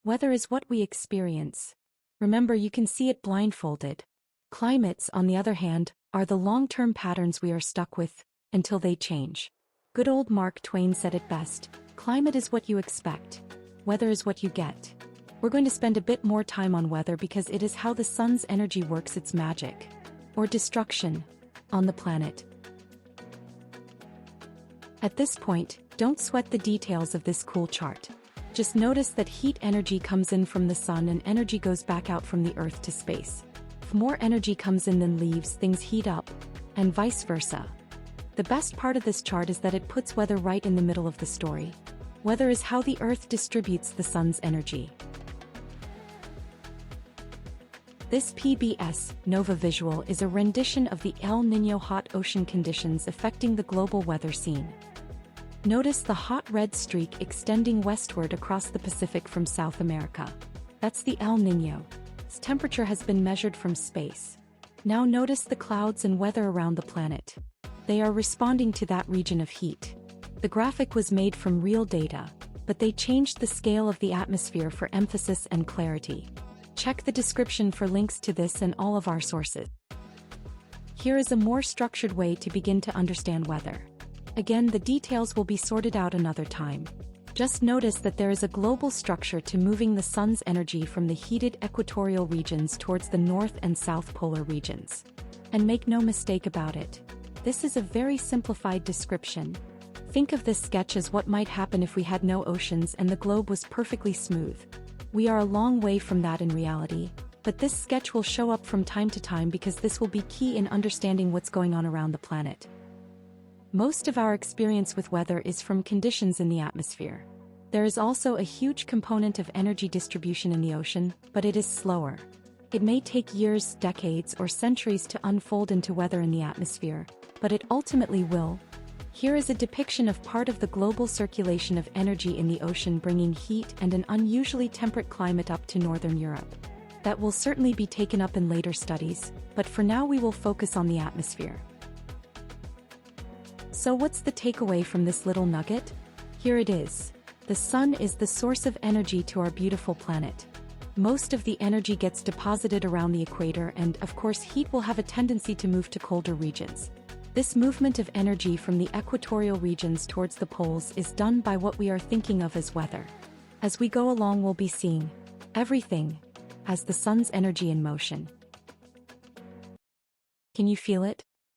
Weather is what we experience. Remember, you can see it blindfolded. Climates, on the other hand, are the long-term patterns we are stuck with, until they change. Good old Mark Twain said it best, climate is what you expect. Weather is what you get. We're going to spend a bit more time on weather because it is how the sun's energy works its magic, or destruction, on the planet. At this point, don't sweat the details of this cool chart. Just notice that heat energy comes in from the sun and energy goes back out from the Earth to space. If more energy comes in than leaves, things heat up, and vice versa. The best part of this chart is that it puts weather right in the middle of the story. Weather is how the Earth distributes the sun's energy. This PBS NOAA visual is a rendition of the El Niño hot ocean conditions affecting the global weather scene. Notice the hot red streak extending westward across the Pacific from South America. That's the El Niño. Its temperature has been measured from space. Now notice the clouds and weather around the planet. They are responding to that region of heat. The graphic was made from real data, but they changed the scale of the atmosphere for emphasis and clarity. Check the description for links to this and all of our sources. Here is a more structured way to begin to understand weather. Again, the details will be sorted out another time. Just notice that there is a global structure to moving the sun's energy from the heated equatorial regions towards the north and south polar regions. And make no mistake about it, this is a very simplified description. Think of this sketch as what might happen if we had no oceans and the globe was perfectly smooth. We are a long way from that in reality, but this sketch will show up from time to time because this will be key in understanding what's going on around the planet. Most of our experience with weather is from conditions in the atmosphere. There is also a huge component of energy distribution in the ocean, but it is slower. It may take years, decades, or centuries to unfold into weather in the atmosphere, but it ultimately will. Here is a depiction of part of the global circulation of energy in the ocean, bringing heat and an unusually temperate climate up to northern Europe. That will certainly be taken up in later studies, but for now we will focus on the atmosphere. So what's the takeaway from this little nugget? Here it is. The sun is the source of energy to our beautiful planet. Most of the energy gets deposited around the equator, and of course heat will have a tendency to move to colder regions. This movement of energy from the equatorial regions towards the poles is done by what we are thinking of as weather. As we go along, we'll be seeing everything as the sun's energy in motion. Can you feel it?